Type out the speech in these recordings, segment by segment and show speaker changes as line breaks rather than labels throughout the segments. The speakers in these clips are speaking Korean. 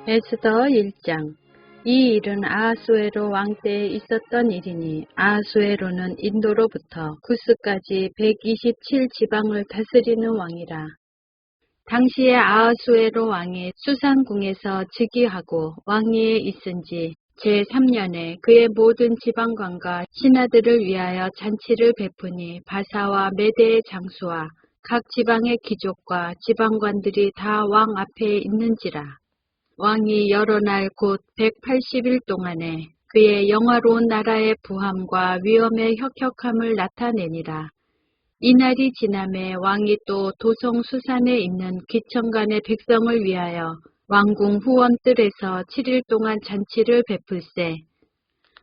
에스더 1장. 이 일은 아하수에로 왕 때에 있었던 일이니 아하수에로는 인도로부터 구스까지 127지방을 다스리는 왕이라. 당시에 아하수에로 왕이 수산궁에서 즉위하고 왕위에 있은지 제3년에 그의 모든 지방관과 신하들을 위하여 잔치를 베푸니 바사와 메대의 장수와 각 지방의 귀족과 지방관들이 다 왕 앞에 있는지라. 왕이 여러 날 곧 180일 동안에 그의 영화로운 나라의 부함과 위엄의 혁혁함을 나타내니라. 이날이 지남에 왕이 또 도성 수산에 있는 귀천간의 백성을 위하여 왕궁 후원뜰에서 7일 동안 잔치를 베풀세.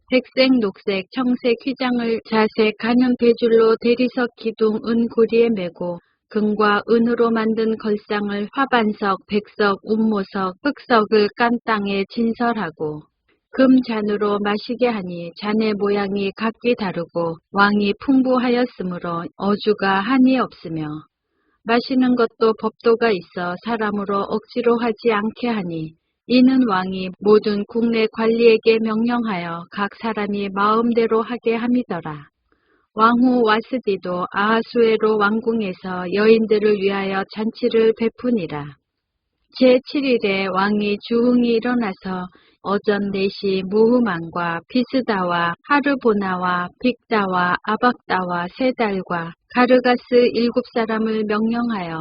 백색, 녹색, 청색 휘장을 자색 가는 배줄로 대리석 기둥 은고리에 메고 금과 은으로 만든 걸상을 화반석, 백석, 운모석, 흑석을 깐 땅에 진설하고 금 잔으로 마시게 하니 잔의 모양이 각기 다르고 왕이 풍부하였으므로 어주가 한이 없으며 마시는 것도 법도가 있어 사람으로 억지로 하지 않게 하니 이는 왕이 모든 국내 관리에게 명령하여 각 사람이 마음대로 하게 함이더라. 왕후 와스디도 아하수에로 왕궁에서 여인들을 위하여 잔치를 베푸니라. 제7일에 왕이 주흥이 일어나서 어전 넷이 무흐만과 비스다와 하르보나와 빅다와 아박다와 세달과 가르가스 7사람을 명령하여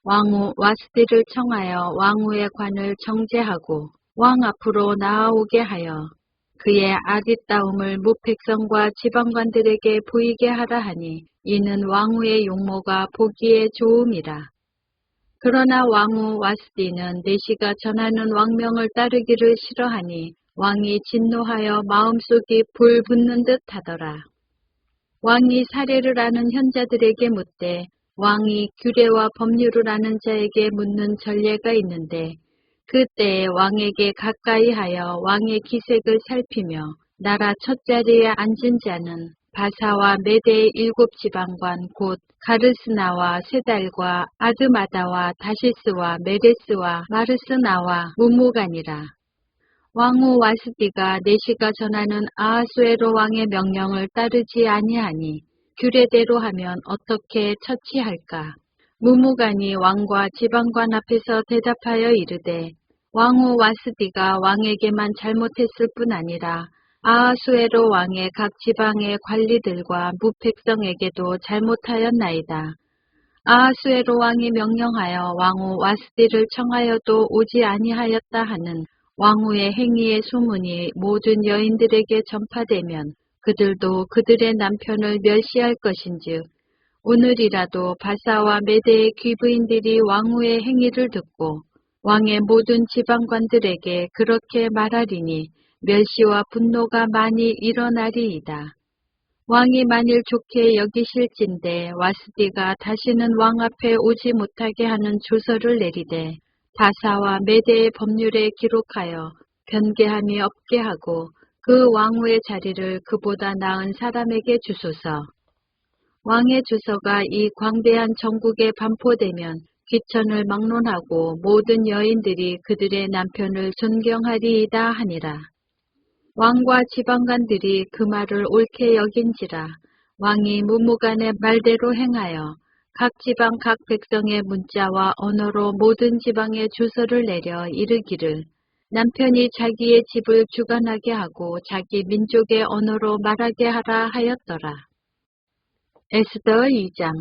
왕후 와스디를 청하여 왕후의 관을 정제하고 왕 앞으로 나아오게 하여 그의 아리따움을 무백성과 지방관들에게 보이게 하라 하니 이는 왕후의 용모가 보기에 좋음이라. 그러나 왕후 와스디는 내시가 전하는 왕명을 따르기를 싫어하니 왕이 진노하여 마음속이 불 붙는 듯 하더라. 왕이 사례를 아는 현자들에게 묻되 왕이 규례와 법률을 아는 자에게 묻는 전례가 있는데 그때에 왕에게 가까이 하여 왕의 기색을 살피며 나라 첫자리에 앉은 자는 바사와 메대의 7지방관 곧 가르스나와 세달과 아드마다와 다시스와 메레스와 마르스나와 무무간이라. 왕후 와스디가 내시가 전하는 아하수에로 왕의 명령을 따르지 아니하니 규례대로 하면 어떻게 처치할까? 무무간이 왕과 지방관 앞에서 대답하여 이르되 왕후 와스디가 왕에게만 잘못했을 뿐 아니라 아하수에로 왕의 각 지방의 관리들과 무백성에게도 잘못하였나이다. 아하수에로 왕이 명령하여 왕후 와스디를 청하여도 오지 아니하였다 하는 왕후의 행위의 소문이 모든 여인들에게 전파되면 그들도 그들의 남편을 멸시할 것인즉 오늘이라도 바사와 메대의 귀부인들이 왕후의 행위를 듣고 왕의 모든 지방관들에게 그렇게 말하리니 멸시와 분노가 많이 일어나리이다. 왕이 만일 좋게 여기실진대 와스디가 다시는 왕 앞에 오지 못하게 하는 조서를 내리되 바사와 메대의 법률에 기록하여 변개함이 없게 하고 그 왕후의 자리를 그보다 나은 사람에게 주소서. 왕의 주서가 이 광대한 전국에 반포되면 귀천을 막론하고 모든 여인들이 그들의 남편을 존경하리이다 하니라. 왕과 지방관들이 그 말을 옳게 여긴지라 왕이 무무간의 말대로 행하여 각 지방 각 백성의 문자와 언어로 모든 지방에 주소를 내려 이르기를 남편이 자기의 집을 주관하게 하고 자기 민족의 언어로 말하게 하라 하였더라. 에스더 2장.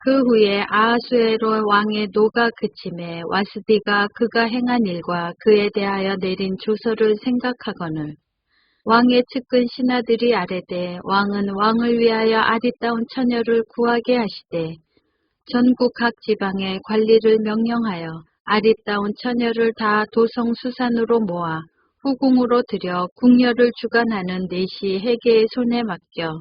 그 후에 아하수에로 왕의 노가 그침에 와스디가 그가 행한 일과 그에 대하여 내린 조서를 생각하거늘 왕의 측근 신하들이 아뢰되 왕은 왕을 위하여 아리따운 처녀를 구하게 하시되 전국 각 지방의 관리를 명령하여 아리따운 처녀를 다 도성 수산으로 모아 후궁으로 들여 궁녀를 주관하는 내시 해계의 손에 맡겨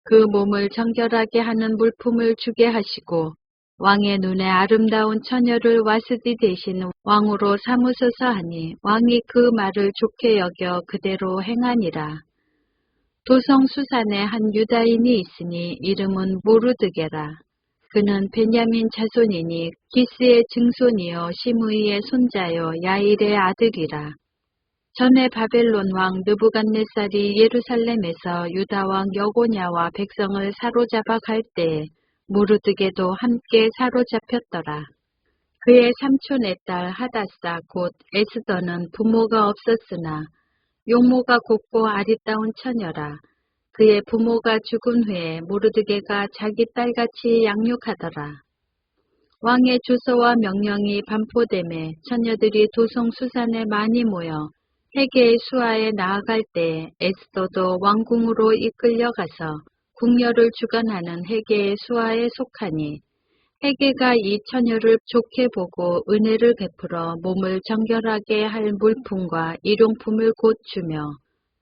그 몸을 정결하게 하는 물품을 주게 하시고 왕의 눈에 아름다운 처녀를 와스디 대신 왕으로 삼으소서 하니 왕이 그 말을 좋게 여겨 그대로 행하니라. 도성 수산에 한 유다인이 있으니 이름은 모르드게라. 그는 베냐민 자손이니 기스의 증손이요 시므이의 손자요 야일의 아들이라. 전에 바벨론 왕 느부갓네살이 예루살렘에서 유다 왕 여고냐와 백성을 사로잡아 갈 때에 무르드게도 함께 사로잡혔더라. 그의 삼촌의 딸 하다사 곧 에스더는 부모가 없었으나 용모가 곱고 아리따운 처녀라. 그의 부모가 죽은 후에 무르드게가 자기 딸같이 양육하더라. 왕의 주소와 명령이 반포됨에 처녀들이 도성 수산에 많이 모여 헤게의 수하에 나아갈 때 에스더도 왕궁으로 이끌려가서 궁녀를 주관하는 헤게의 수하에 속하니 헤게가 이 처녀를 좋게 보고 은혜를 베풀어 몸을 정결하게 할 물품과 일용품을 곧 주며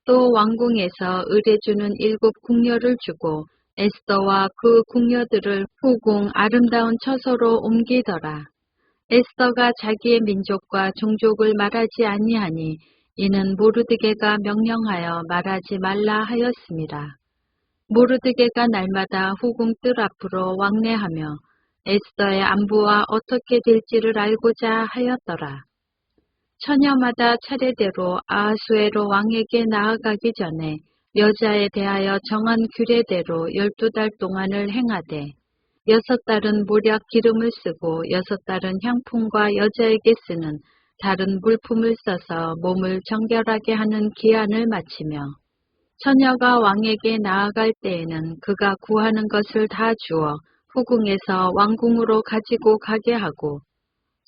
또 왕궁에서 의뢰주는 7 궁녀를 주고 에스더와 그 궁녀들을 후궁 아름다운 처소로 옮기더라. 에스더가 자기의 민족과 종족을 말하지 아니하니 이는 모르드게가 명령하여 말하지 말라 하였습니다. 모르드게가 날마다 후궁 뜰 앞으로 왕래하며 에스더의 안부와 어떻게 될지를 알고자 하였더라. 처녀마다 차례대로 아하수에로 왕에게 나아가기 전에 여자에 대하여 정한 규례대로 12달 동안을 행하되 6달은 모략 기름을 쓰고 6달은 향품과 여자에게 쓰는 다른 물품을 써서 몸을 정결하게 하는 기한을 마치며 처녀가 왕에게 나아갈 때에는 그가 구하는 것을 다 주어 후궁에서 왕궁으로 가지고 가게 하고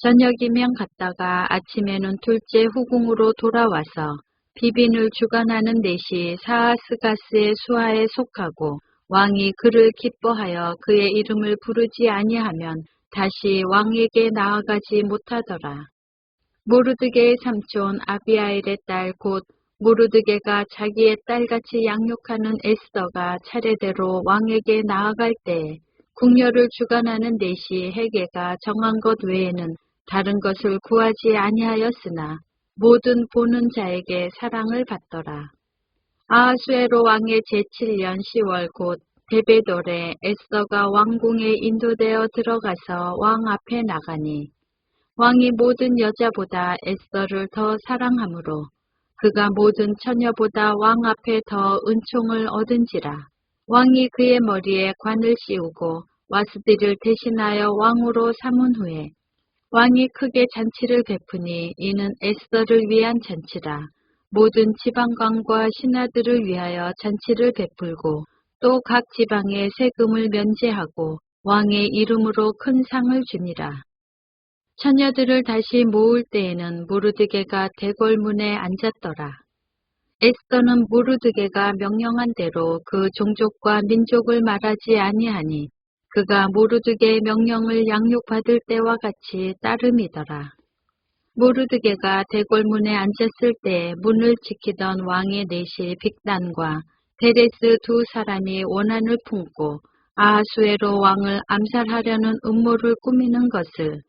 저녁이면 갔다가 아침에는 둘째 후궁으로 돌아와서 비빈을 주관하는 넷이 사하스가스의 수하에 속하고 왕이 그를 기뻐하여 그의 이름을 부르지 아니하면 다시 왕에게 나아가지 못하더라. 모르드게의 삼촌 아비아일의 딸 곧 모르드게가 자기의 딸같이 양육하는 에스더가 차례대로 왕에게 나아갈 때 궁녀를 주관하는 넷이 헤게가 정한 것 외에는 다른 것을 구하지 아니하였으나 모든 보는 자에게 사랑을 받더라. 아하수에로 왕의 제7년 10월 곧 데베돌에 에스더가 왕궁에 인도되어 들어가서 왕 앞에 나가니 왕이 모든 여자보다 에스더를 더 사랑하므로 그가 모든 처녀보다 왕 앞에 더 은총을 얻은지라. 왕이 그의 머리에 관을 씌우고 와스디를 대신하여 왕으로 삼은 후에 왕이 크게 잔치를 베푸니 이는 에스더를 위한 잔치라. 모든 지방관과 신하들을 위하여 잔치를 베풀고 또 각 지방에 세금을 면제하고 왕의 이름으로 큰 상을 주니라. 처녀들을 다시 모을 때에는 모르드게가 대궐문에 앉았더라. 에스더는 모르드게가 명령한 대로 그 종족과 민족을 말하지 아니하니 그가 모르드게의 명령을 양육받을 때와 같이 따름이더라. 모르드게가 대궐문에 앉았을 때 문을 지키던 왕의 넷이 빅단과 데레스 2 사람이 원한을 품고 아하수에로 왕을 암살하려는 음모를 꾸미는 것을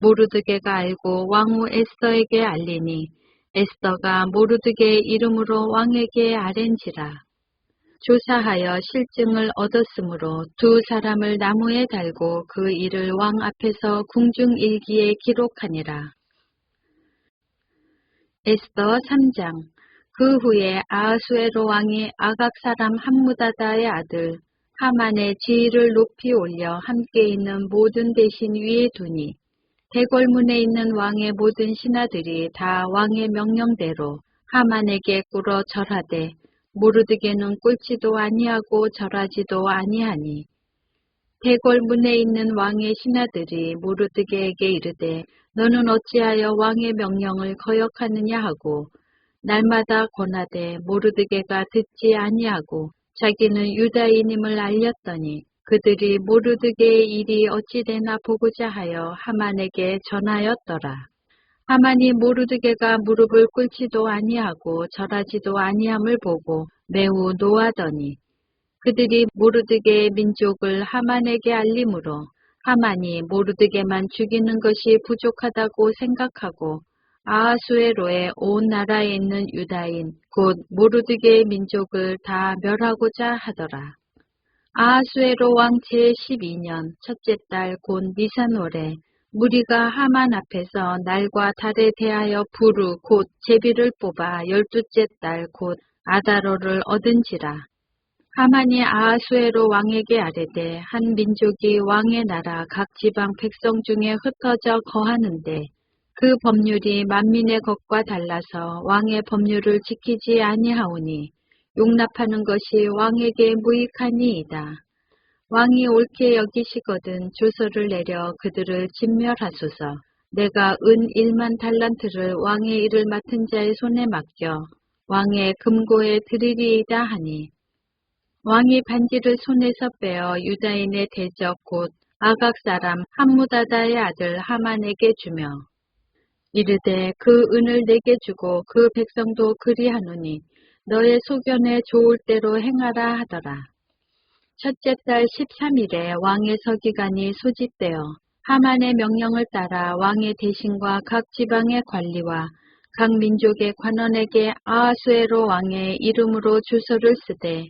모르드게가 알고 왕후 에스더에게 알리니 에스더가 모르드게의 이름으로 왕에게 아랜지라. 조사하여 실증을 얻었으므로 2 사람을 나무에 달고 그 일을 왕 앞에서 궁중일기에 기록하니라. 에스더 3장. 그 후에 아하수에로 왕이 아각 사람 함무다다의 아들 하만의 지위를 높이 올려 함께 있는 모든 대신 위에 두니 대궐문에 있는 왕의 모든 신하들이 다 왕의 명령대로 하만에게 꿇어 절하되 모르드게는 꿇지도 아니하고 절하지도 아니하니 대궐문에 있는 왕의 신하들이 모르드게에게 이르되 너는 어찌하여 왕의 명령을 거역하느냐 하고 날마다 권하되 모르드게가 듣지 아니하고 자기는 유다인임을 알렸더니 그들이 모르드게의 일이 어찌되나 보고자 하여 하만에게 전하였더라. 하만이 모르드게가 무릎을 꿇지도 아니하고 절하지도 아니함을 보고 매우 노하더니 그들이 모르드게의 민족을 하만에게 알림으로 하만이 모르드게만 죽이는 것이 부족하다고 생각하고 아하수에로의 온 나라에 있는 유다인 곧 모르드게의 민족을 다 멸하고자 하더라. 아하수에로 왕 제12년 첫째 달 곧 니산월에 무리가 하만 앞에서 날과 달에 대하여 부르 곧 제비를 뽑아 12째 달 곧 아다로를 얻은지라. 하만이 아하수에로 왕에게 아뢰되 한 민족이 왕의 나라 각 지방 백성 중에 흩어져 거하는데 그 법률이 만민의 것과 달라서 왕의 법률을 지키지 아니하오니 용납하는 것이 왕에게 무익하니이다. 왕이 옳게 여기시거든 조서를 내려 그들을 진멸하소서. 내가 은 1만 달란트를 왕의 일을 맡은 자의 손에 맡겨 왕의 금고에 드리리이다 하니 왕이 반지를 손에서 빼어 유다인의 대적 곧 아각 사람 함무다다의 아들 하만에게 주며 이르되 그 은을 내게 주고 그 백성도 그리하노니 너의 소견에 좋을 대로 행하라 하더라. 첫째 달 13일에 왕의 서기관이 소집되어 하만의 명령을 따라 왕의 대신과 각 지방의 관리와 각 민족의 관원에게 아하수에로 왕의 이름으로 주소를 쓰되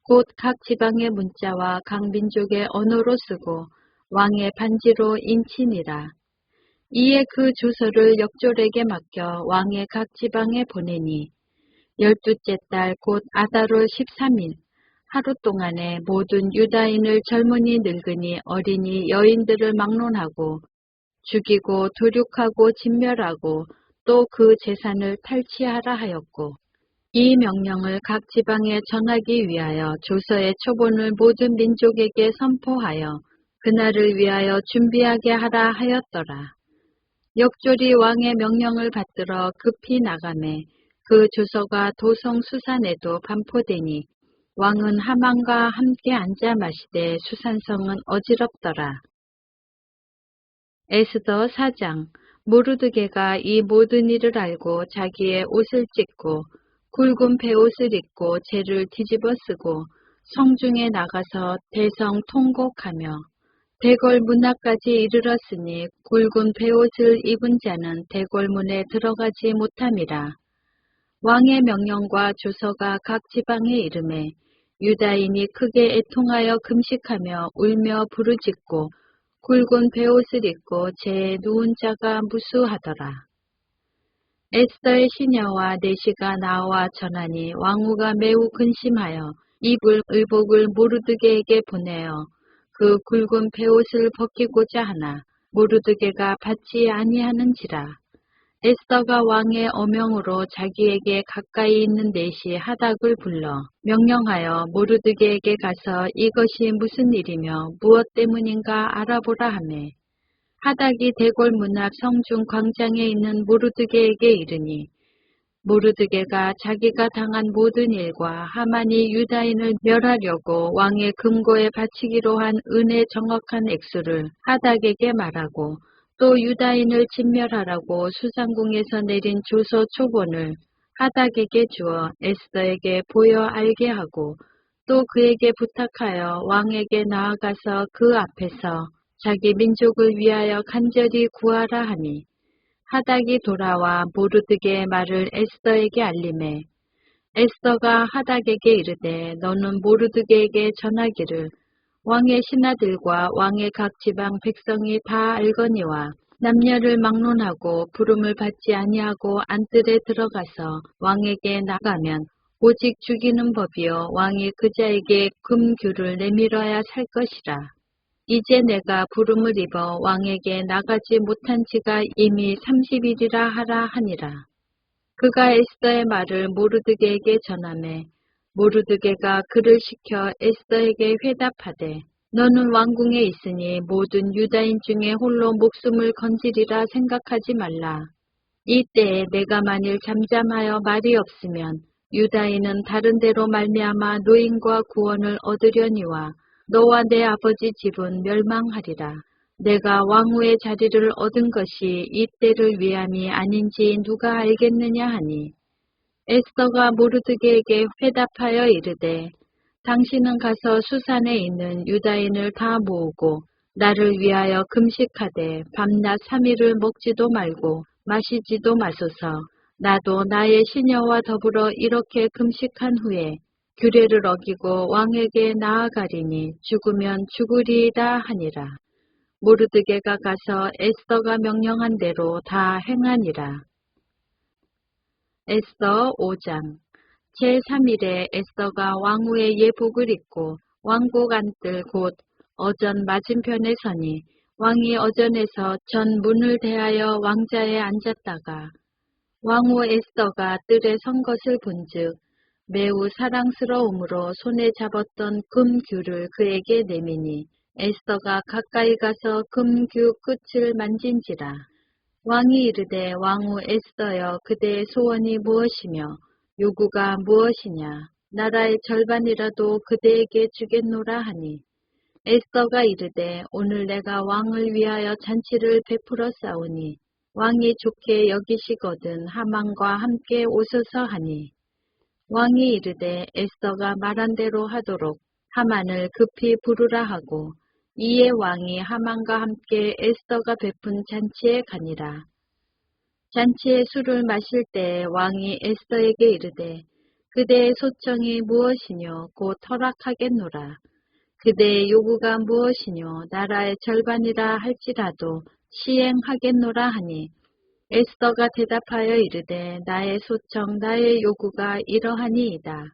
곧 각 지방의 문자와 각 민족의 언어로 쓰고 왕의 반지로 인치니라. 이에 그 주소를 역졸에게 맡겨 왕의 각 지방에 보내니 12째 달 곧 아다롤 13일 하루 동안에 모든 유다인을 젊은이 늙은이 어린이 여인들을 막론하고 죽이고 도륙하고 진멸하고 또 그 재산을 탈취하라 하였고 이 명령을 각 지방에 전하기 위하여 조서의 초본을 모든 민족에게 선포하여 그날을 위하여 준비하게 하라 하였더라. 역졸이 왕의 명령을 받들어 급히 나가매 그 조서가 도성 수산에도 반포되니 왕은 하만과 함께 앉아 마시되 수산성은 어지럽더라. 에스더 4장. 모르드게가 이 모든 일을 알고 자기의 옷을 찢고 굵은 베옷을 입고 재를 뒤집어 쓰고 성중에 나가서 대성 통곡하며 대궐 문 앞까지 이르렀으니 굵은 베옷을 입은 자는 대궐 문에 들어가지 못함이라. 왕의 명령과 조서가 각 지방에 이르매 유다인이 크게 애통하여 금식하며 울며 부르짖고 굵은 베옷을 입고 재에 누운 자가 무수하더라. 에스더의 시녀와 내시가 나와 전하니 왕후가 매우 근심하여 입을 의복을 모르드게에게 보내어 그 굵은 베옷을 벗기고자 하나 모르드게가 받지 아니하는지라. 에스더가 왕의 어명으로 자기에게 가까이 있는 내시 하닥을 불러 명령하여 모르드게에게 가서 이것이 무슨 일이며 무엇 때문인가 알아보라 하매 하닥이 대궐 문 앞 성중 광장에 있는 모르드게에게 이르니 모르드게가 자기가 당한 모든 일과 하만이 유다인을 멸하려고 왕의 금고에 바치기로 한 은의 정확한 액수를 하닥에게 말하고 또 유다인을 진멸하라고 수상궁에서 내린 조서 초본을 하닥에게 주어 에스더에게 보여 알게 하고 또 그에게 부탁하여 왕에게 나아가서 그 앞에서 자기 민족을 위하여 간절히 구하라 하니 하닥이 돌아와 모르드게의 말을 에스더에게 알림해 에스더가 하닥에게 이르되 너는 모르드게에게 전하기를 왕의 신하들과 왕의 각 지방 백성이 다 알거니와 남녀를 막론하고 부름을 받지 아니하고 안뜰에 들어가서 왕에게 나가면 오직 죽이는 법이요 왕이 그자에게 금규를 내밀어야 살 것이라. 이제 내가 부름을 입어 왕에게 나가지 못한 지가 이미 30일이라 하라 하니라. 그가 에스더의 말을 모르드게에게 전하매 모르드게가 그를 시켜 에스더에게 회답하되 너는 왕궁에 있으니 모든 유다인 중에 홀로 목숨을 건지리라 생각하지 말라. 이때에 내가 만일 잠잠하여 말이 없으면 유다인은 다른 데로 말미암아 노임과 구원을 얻으려니와 너와 내 아버지 집은 멸망하리라. 내가 왕후의 자리를 얻은 것이 이때를 위함이 아닌지 누가 알겠느냐 하니 에스더가 모르드게에게 회답하여 이르되 당신은 가서 수산에 있는 유다인을 다 모으고 나를 위하여 금식하되 밤낮 3일을 먹지도 말고 마시지도 마소서. 나도 나의 시녀와 더불어 이렇게 금식한 후에 규례를 어기고 왕에게 나아가리니 죽으면 죽으리이다 하니라. 모르드게가 가서 에스더가 명령한 대로 다 행하니라. 에스더 5장. 제3일에 에스더가 왕후의 예복을 입고 왕복 안뜰 곧 어전 맞은편에 서니 왕이 어전에서 전 문을 대하여 왕자에 앉았다가 왕후 에스더가 뜰에 선 것을 본즉 매우 사랑스러움으로 손에 잡았던 금규를 그에게 내미니 에스더가 가까이 가서 금규 끝을 만진지라. 왕이 이르되 왕후 에스더여 그대의 소원이 무엇이며 요구가 무엇이냐 나라의 절반이라도 그대에게 주겠노라 하니 에스더가 이르되 오늘 내가 왕을 위하여 잔치를 베풀어 싸우니 왕이 좋게 여기시거든 하만과 함께 오소서 하니 왕이 이르되 에스더가 말한 대로 하도록 하만을 급히 부르라 하고 이에 왕이 하만과 함께 에스더가 베푼 잔치에 가니라. 잔치에 술을 마실 때 왕이 에스더에게 이르되 그대의 소청이 무엇이뇨 곧 허락하겠노라. 그대의 요구가 무엇이뇨 나라의 절반이라 할지라도 시행하겠노라 하니 에스더가 대답하여 이르되 나의 소청 나의 요구가 이러하니이다.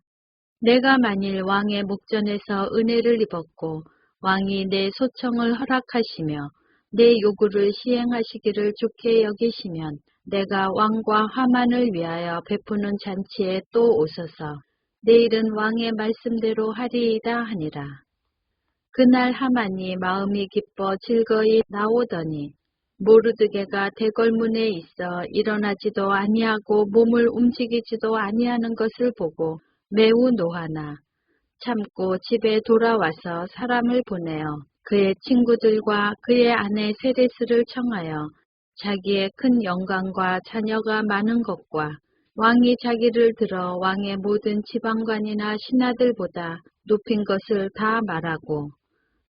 내가 만일 왕의 목전에서 은혜를 입었고 왕이 내 소청을 허락하시며 내 요구를 시행하시기를 좋게 여기시면 내가 왕과 하만을 위하여 베푸는 잔치에 또 오소서. 내일은 왕의 말씀대로 하리이다 하니라. 그날 하만이 마음이 기뻐 즐거이 나오더니 모르드게가 대궐문에 있어 일어나지도 아니하고 몸을 움직이지도 아니하는 것을 보고 매우 노하나 참고 집에 돌아와서 사람을 보내어 그의 친구들과 그의 아내 세레스를 청하여 자기의 큰 영광과 자녀가 많은 것과 왕이 자기를 들어 왕의 모든 지방관이나 신하들보다 높인 것을 다 말하고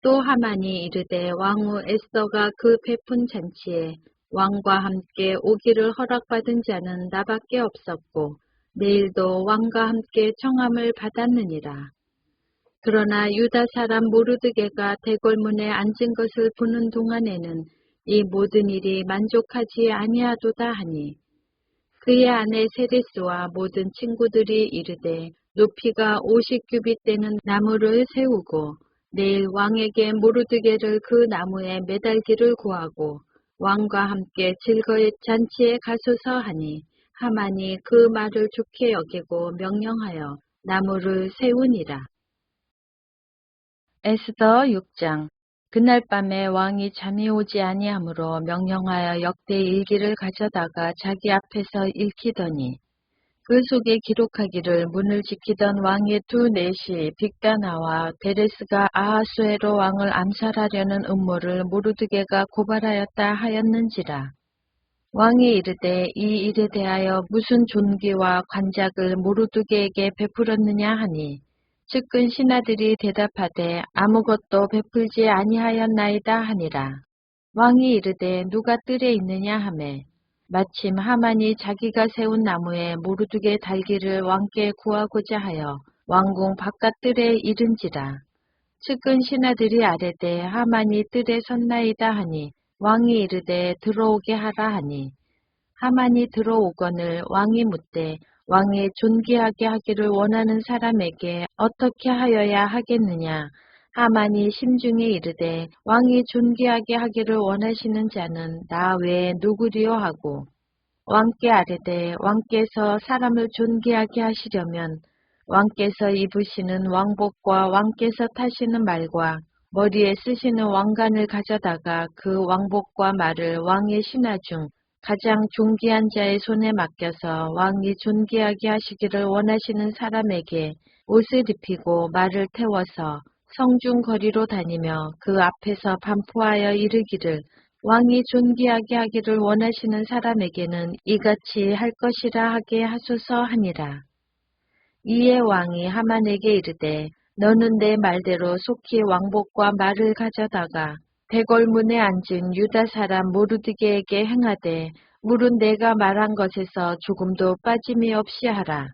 또 하만이 이르되 왕후 에스더가 그 베푼 잔치에 왕과 함께 오기를 허락받은 자는 나밖에 없었고 내일도 왕과 함께 청함을 받았느니라. 그러나 유다 사람 모르드게가 대궐문에 앉은 것을 보는 동안에는 이 모든 일이 만족하지 아니하도다 하니 그의 아내 세레스와 모든 친구들이 이르되 높이가 50규빗 되는 나무를 세우고 내일 왕에게 모르드게를 그 나무에 매달기를 구하고 왕과 함께 즐거이 잔치에 가소서 하니 하만이 그 말을 좋게 여기고 명령하여 나무를 세우니라. 에스더 6장. 그날 밤에 왕이 잠이 오지 아니하므로 명령하여 역대 일기를 가져다가 자기 앞에서 읽히더니 그 속에 기록하기를 문을 지키던 왕의 두 내시 빅다나와 데레스가 아하수에로 왕을 암살하려는 음모를 모르드게가 고발하였다 하였는지라. 왕이 이르되 이 일에 대하여 무슨 존귀와 관작을 모르드게에게 베풀었느냐 하니 측근 신하들이 대답하되 아무것도 베풀지 아니하였나이다 하니라. 왕이 이르되 누가 뜰에 있느냐 하매 마침 하만이 자기가 세운 나무에 모르드게 달기를 왕께 구하고자 하여 왕궁 바깥뜰에 이른지라. 측근 신하들이 아뢰되 하만이 뜰에 섰나이다 하니 왕이 이르되 들어오게 하라 하니 하만이 들어오거늘 왕이 묻되 왕이 존귀하게 하기를 원하는 사람에게 어떻게 하여야 하겠느냐. 하만이 심중에 이르되 왕이 존귀하게 하기를 원하시는 자는 나 외에 누구리요 하고 왕께 아뢰되 왕께서 사람을 존귀하게 하시려면 왕께서 입으시는 왕복과 왕께서 타시는 말과 머리에 쓰시는 왕관을 가져다가 그 왕복과 말을 왕의 신하 중 가장 존귀한 자의 손에 맡겨서 왕이 존귀하게 하시기를 원하시는 사람에게 옷을 입히고 말을 태워서 성중 거리로 다니며 그 앞에서 반포하여 이르기를 왕이 존귀하게 하기를 원하시는 사람에게는 이같이 할 것이라 하게 하소서 하니라. 이에 왕이 하만에게 이르되 너는 내 말대로 속히 왕복과 말을 가져다가 대궐문에 앉은 유다 사람 모르드게에게 행하되 물은 내가 말한 것에서 조금도 빠짐이 없이 하라.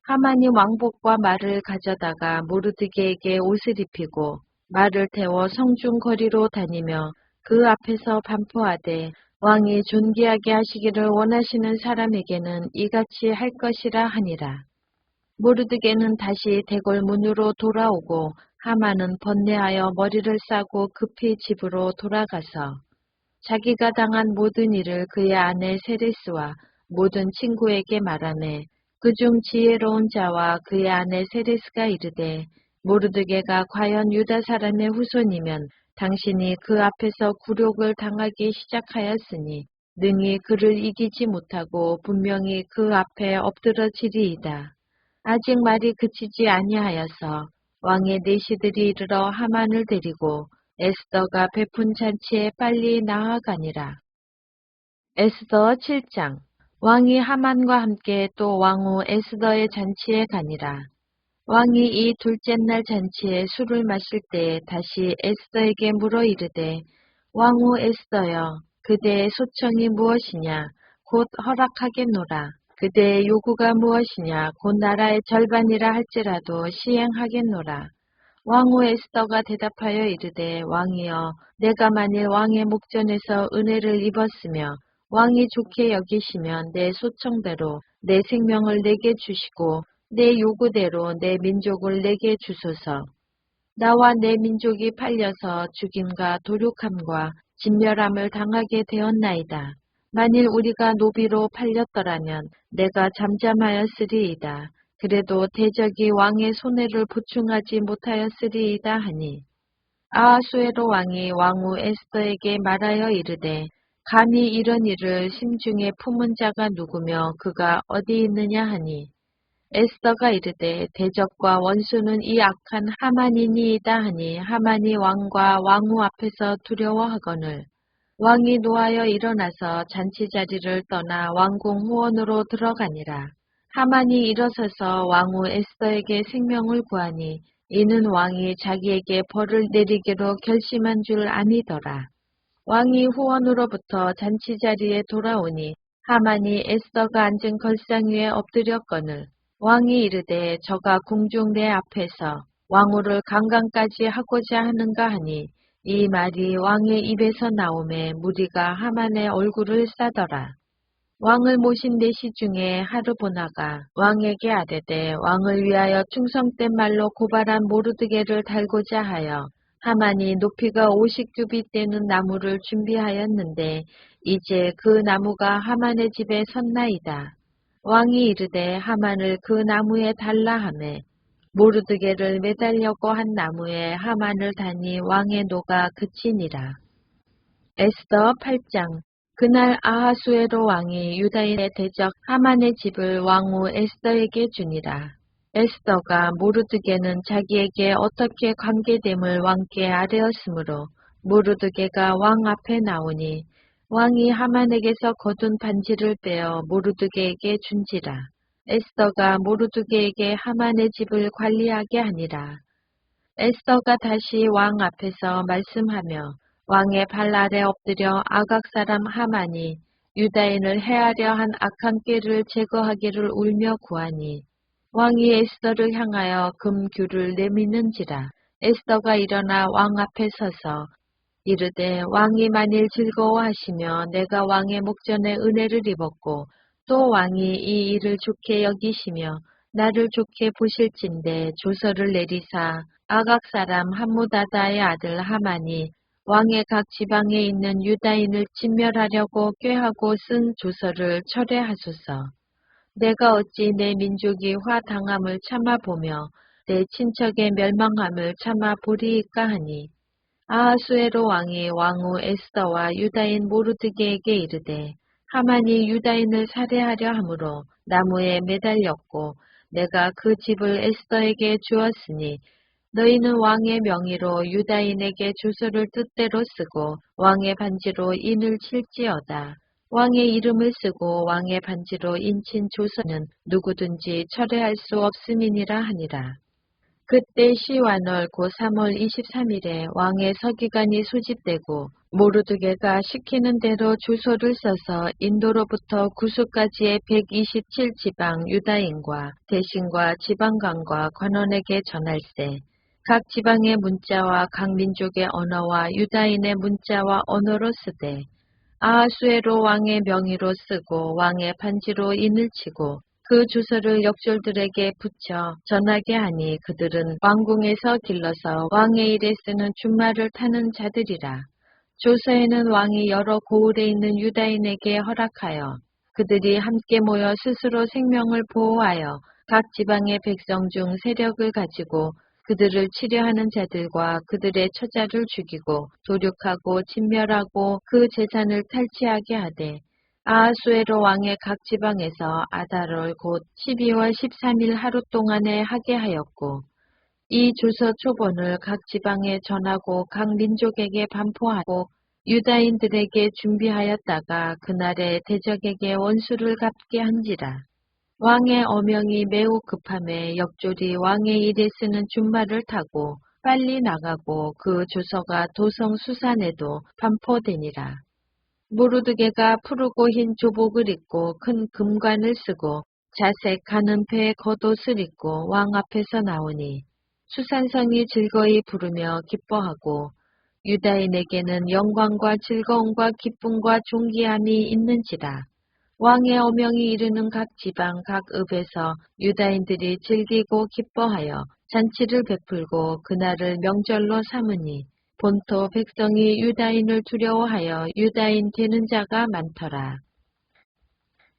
하만이 왕복과 말을 가져다가 모르드게에게 옷을 입히고 말을 태워 성중 거리로 다니며 그 앞에서 반포하되 왕이 존귀하게 하시기를 원하시는 사람에게는 이같이 할 것이라 하니라. 모르드게는 다시 대궐 문으로 돌아오고 하만은 번뇌하여 머리를 싸고 급히 집으로 돌아가서 자기가 당한 모든 일을 그의 아내 세레스와 모든 친구에게 말하매 그중 지혜로운 자와 그의 아내 세레스가 이르되 모르드게가 과연 유다 사람의 후손이면 당신이 그 앞에서 굴욕을 당하기 시작하였으니 능히 그를 이기지 못하고 분명히 그 앞에 엎드러지리이다. 아직 말이 그치지 아니하여서 왕의 내시들이 이르러 하만을 데리고 에스더가 베푼 잔치에 빨리 나아가니라. 에스더 7장. 왕이 하만과 함께 또 왕후 에스더의 잔치에 가니라. 왕이 이 둘째 날 잔치에 술을 마실 때에 다시 에스더에게 물어 이르되 왕후 에스더여 그대의 소청이 무엇이냐 곧 허락하겠노라. 그대의 요구가 무엇이냐 곧 나라의 절반이라 할지라도 시행하겠노라. 왕후 에스더가 대답하여 이르되 왕이여 내가 만일 왕의 목전에서 은혜를 입었으며 왕이 좋게 여기시면 내 소청대로 내 생명을 내게 주시고 내 요구대로 내 민족을 내게 주소서. 나와 내 민족이 팔려서 죽임과 도륙함과 진멸함을 당하게 되었나이다. 만일 우리가 노비로 팔렸더라면 내가 잠잠하였으리이다. 그래도 대적이 왕의 손해를 보충하지 못하였으리이다 하니 아하수에로 왕이 왕후 에스더에게 말하여 이르되 감히 이런 일을 심중에 품은 자가 누구며 그가 어디 있느냐 하니 에스더가 이르되 대적과 원수는 이 악한 하만이니이다 하니 하만이 왕과 왕후 앞에서 두려워하거늘 왕이 노하여 일어나서 잔치 자리를 떠나 왕궁 후원으로 들어가니라. 하만이 일어서서 왕후 에스더에게 생명을 구하니 이는 왕이 자기에게 벌을 내리기로 결심한 줄 아니더라. 왕이 후원으로부터 잔치 자리에 돌아오니 하만이 에스더가 앉은 걸상 위에 엎드렸거늘 왕이 이르되 저가 궁중 내 앞에서 왕후를 강간까지 하고자 하는가 하니 이 말이 왕의 입에서 나오매 무리가 하만의 얼굴을 싸더라. 왕을 모신 내시 중에 하르보나가 왕에게 아뢰되 왕을 위하여 충성된 말로 고발한 모르드게를 달고자 하여 하만이 높이가 50규빗 되는 나무를 준비하였는데 이제 그 나무가 하만의 집에 섰나이다. 왕이 이르되 하만을 그 나무에 달라 하매 모르드게를 매달려고 한 나무에 하만을 다니 왕의 노가 그치니라. 에스더 8장. 그날 아하수에로 왕이 유다인의 대적 하만의 집을 왕후 에스더에게 주니라. 에스더가 모르드게는 자기에게 어떻게 관계됨을 왕께 아뢰었으므로 모르드게가 왕 앞에 나오니 왕이 하만에게서 거둔 반지를 빼어 모르드게에게 준지라. 에스더가 모르드게에게 하만의 집을 관리하게 하니라. 에스더가 다시 왕 앞에서 말씀하며 왕의 발 아래 엎드려 아각 사람 하만이 유다인을 해하려 한 악한 꾀를 제거하기를 울며 구하니 왕이 에스더를 향하여 금규를 내미는지라. 에스더가 일어나 왕 앞에 서서 이르되 왕이 만일 즐거워하시며 내가 왕의 목전에 은혜를 입었고 또 왕이 이 일을 좋게 여기시며 나를 좋게 보실진대 조서를 내리사 아각 사람 함무다다의 아들 하만이 왕의 각 지방에 있는 유다인을 진멸하려고 꾀하고 쓴 조서를 철회하소서. 내가 어찌 내 민족이 화당함을 참아보며 내 친척의 멸망함을 참아보리이까 하니 아하수에로 왕이 왕후 에스더와 유다인 모르드게에게 이르되 하만이 유다인을 살해하려 함으로 나무에 매달렸고 내가 그 집을 에스더에게 주었으니 너희는 왕의 명의로 유다인에게 조서를 뜻대로 쓰고 왕의 반지로 인을 칠지어다. 왕의 이름을 쓰고 왕의 반지로 인친 조서는 누구든지 철회할 수 없음이니라 하니라. 그때 시완월 고 3월 23일에 왕의 서기관이 소집되고 모르드게가 시키는 대로 주소를 써서 인도로부터 구스까지의 127지방 유다인과 대신과 지방관과 관원에게 전할세. 각 지방의 문자와 각 민족의 언어와 유다인의 문자와 언어로 쓰되 아하수에로 왕의 명의로 쓰고 왕의 반지로 인을 치고 그 주소를 역졸들에게 붙여 전하게 하니 그들은 왕궁에서 길러서 왕의 일에 쓰는 준말을 타는 자들이라. 조서에는 왕이 여러 고을에 있는 유다인에게 허락하여 그들이 함께 모여 스스로 생명을 보호하여 각 지방의 백성 중 세력을 가지고 그들을 치려하는 자들과 그들의 처자를 죽이고 도륙하고 진멸하고 그 재산을 탈취하게 하되 아하수에로 왕의 각 지방에서 아달월 곧 12월 13일 하루 동안에 하게 하였고 이 주서 초본을 각 지방에 전하고 각 민족에게 반포하고 유다인들에게 준비하였다가 그날에 대적에게 원수를 갚게 한지라. 왕의 어명이 매우 급함에 역졸이 왕의 일에 쓰는 준말을 타고 빨리 나가고 그 주서가 도성 수산에도 반포되니라. 모르드게가 푸르고 흰 조복을 입고 큰 금관을 쓰고 자색 가는 배의 겉옷을 입고 왕 앞에서 나오니 수산성이 즐거이 부르며 기뻐하고 유다인에게는 영광과 즐거움과 기쁨과 존귀함이 있는지라. 왕의 어명이 이르는 각 지방 각 읍에서 유다인들이 즐기고 기뻐하여 잔치를 베풀고 그날을 명절로 삼으니 본토 백성이 유다인을 두려워하여 유다인 되는 자가 많더라.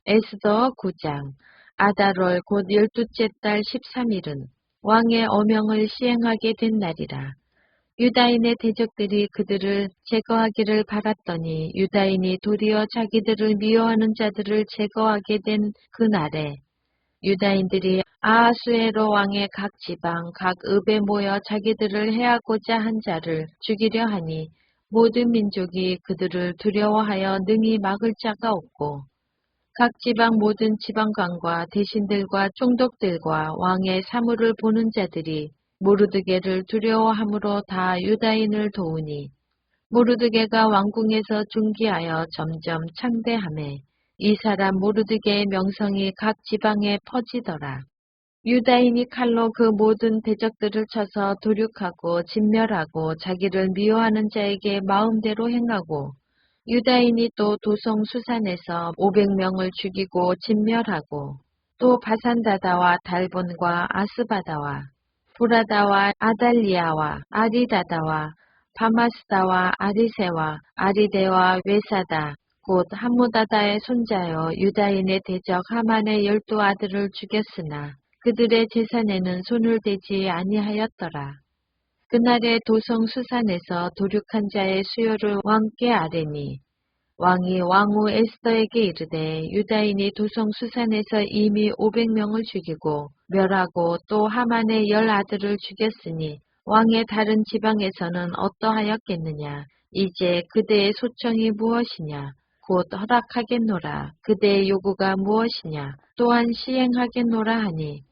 에스더 9장. 아달월 곧 12째 달 13일은 왕의 어명을 시행하게 된 날이라. 유다인의 대적들이 그들을 제거하기를 바랐더니 유다인이 도리어 자기들을 미워하는 자들을 제거하게 된 그날에 유다인들이 아하수에로 왕의 각 지방 각 읍에 모여 자기들을 해하고자 한 자를 죽이려 하니 모든 민족이 그들을 두려워하여 능히 막을 자가 없고 각 지방 모든 지방관과 대신들과 총독들과 왕의 사물을 보는 자들이 모르드게를 두려워함으로 다 유다인을 도우니 모르드게가 왕궁에서 중기하여 점점 창대하매 이 사람 모르드게의 명성이 각 지방에 퍼지더라. 유다인이 칼로 그 모든 대적들을 쳐서 도륙하고 진멸하고 자기를 미워하는 자에게 마음대로 행하고 유다인이 또 도성 수산에서 500명을 죽이고 진멸하고 또 바산다다와 달본과 아스바다와 브라다와 아달리아와 아리다다와 바마스다와 아리세와 아리데와 외사다 곧 함무다다의 손자여 유다인의 대적 하만의 12 아들을 죽였으나 그들의 재산에는 손을 대지 아니하였더라. 그날에 도성 수산에서 도륙한 자의 수요를 왕께 아뢰니 왕이 왕후 에스더에게 이르되 유다인이 도성 수산에서 이미 500명을 죽이고 멸하고 또 하만의 10 아들을 죽였으니 왕의 다른 지방에서는 어떠하였겠느냐. 이제 그대의 소청이 무엇이냐. 곧 허락하겠노라. 그대의 요구가 무엇이냐. 또한 시행하겠노라 하니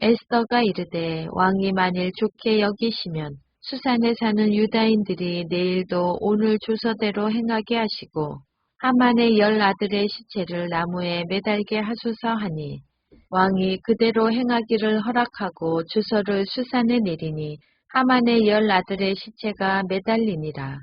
에스더가 이르되 왕이 만일 좋게 여기시면 수산에 사는 유다인들이 내일도 오늘 주서대로 행하게 하시고 하만의 10 아들의 시체를 나무에 매달게 하소서 하니 왕이 그대로 행하기를 허락하고 주서를 수산에 내리니 하만의 10 아들의 시체가 매달리니라.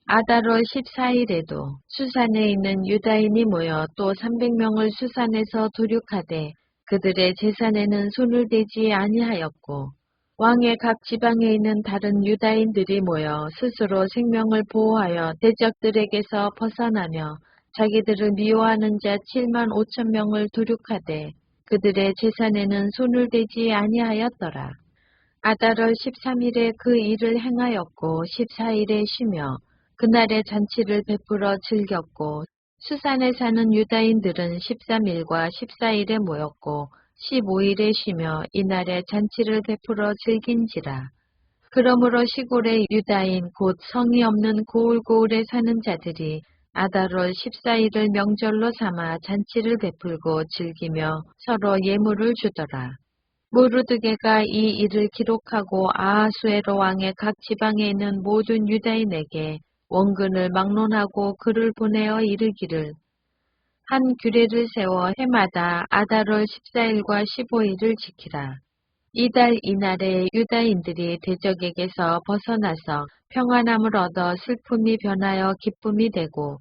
아달월 14일에도 수산에 있는 유다인이 모여 또 300명을 수산에서 도륙하되 그들의 재산에는 손을 대지 아니하였고 왕의 각 지방에 있는 다른 유다인들이 모여 스스로 생명을 보호하여 대적들에게서 벗어나며 자기들을 미워하는 자 7만 5천 명을 도륙하되 그들의 재산에는 손을 대지 아니하였더라. 아달월 13일에 그 일을 행하였고 14일에 쉬며 그날의 잔치를 베풀어 즐겼고 수산에 사는 유다인들은 13일과 14일에 모였고 15일에 쉬며 이날에 잔치를 베풀어 즐긴지라. 그러므로 시골의 유다인 곧 성이 없는 고을고을에 사는 자들이 아달월 14일을 명절로 삼아 잔치를 베풀고 즐기며 서로 예물을 주더라. 모르드게가 이 일을 기록하고 아하수에로 왕의 각 지방에 있는 모든 유다인에게 원근을 막론하고 그를 보내어 이르기를 한 규례를 세워 해마다 아달월 14일과 15일을 지키라. 이달 이날에 유다인들이 대적에게서 벗어나서 평안함을 얻어 슬픔이 변하여 기쁨이 되고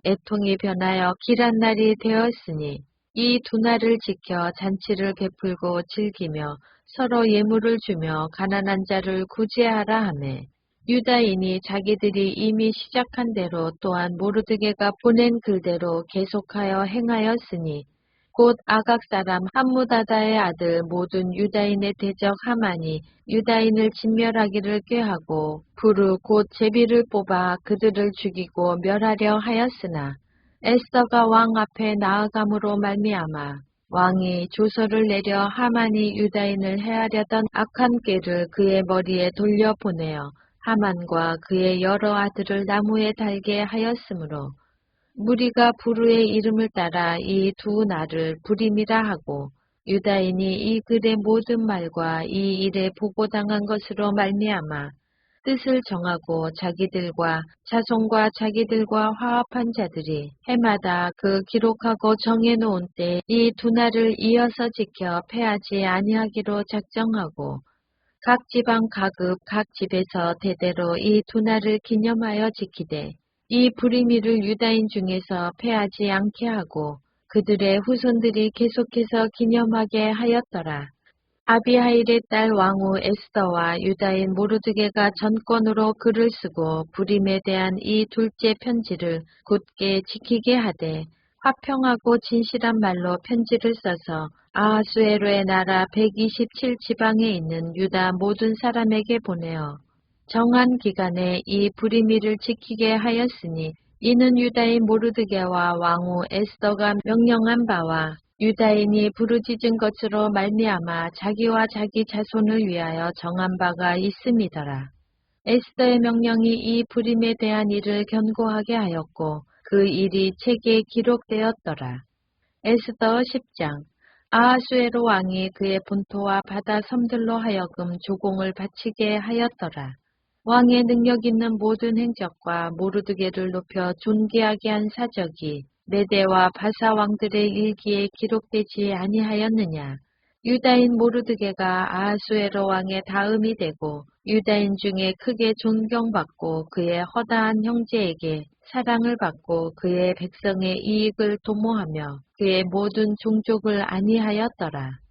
애통이 변하여 길한 날이 되었으니 이 두 날을 지켜 잔치를 베풀고 즐기며 서로 예물을 주며 가난한 자를 구제하라 하매 유다인이 자기들이 이미 시작한 대로 또한 모르드게가 보낸 글대로 계속하여 행하였으니 곧 아각 사람 함무다다의 아들 모든 유다인의 대적 하만이 유다인을 진멸하기를 꾀하고 부르 곧 제비를 뽑아 그들을 죽이고 멸하려 하였으나 에스더가 왕 앞에 나아감으로 말미암아 왕이 조서를 내려 하만이 유다인을 해하려던 악한 꾀를 그의 머리에 돌려보내어 하만과 그의 여러 아들을 나무에 달게 하였으므로 무리가 부르의 이름을 따라 이 두 날을 부림이라 하고 유다인이 이 글의 모든 말과 이 일에 보고당한 것으로 말미암아 뜻을 정하고 자기들과 자손과 자기들과 화합한 자들이 해마다 그 기록하고 정해놓은 때 이 두 날을 이어서 지켜 패하지 아니하기로 작정하고 각 지방 각읍 각 집에서 대대로 이 두 날을 기념하여 지키되 이 부리미를 유다인 중에서 패하지 않게 하고 그들의 후손들이 계속해서 기념하게 하였더라. 아비하일의 딸 왕후 에스더와 유다인 모르드게가 전권으로 글을 쓰고 부림에 대한 이 둘째 편지를 굳게 지키게 하되 화평하고 진실한 말로 편지를 써서 아하수에로의 나라 127지방에 있는 유다 모든 사람에게 보내어 정한 기간에 이 부리미를 지키게 하였으니 이는 유다인 모르드게와 왕후 에스더가 명령한 바와 유다인이 부르짖은 것으로 말미암아 자기와 자기 자손을 위하여 정한 바가 있음이더라. 에스더의 명령이 이 부림에 대한 일을 견고하게 하였고 그 일이 책에 기록되었더라. 에스더 10장 아하수에로 왕이 그의 본토와 바다 섬들로 하여금 조공을 바치게 하였더라. 왕의 능력 있는 모든 행적과 모르드게를 높여 존귀하게 한 사적이 메대와 바사 왕들의 일기에 기록되지 아니하였느냐. 유다인 모르드게가 아하수에로 왕의 다음이 되고 유다인 중에 크게 존경받고 그의 허다한 형제에게 사랑을 받고 그의 백성의 이익을 도모하며 그의 모든 종족을 안위하였더라.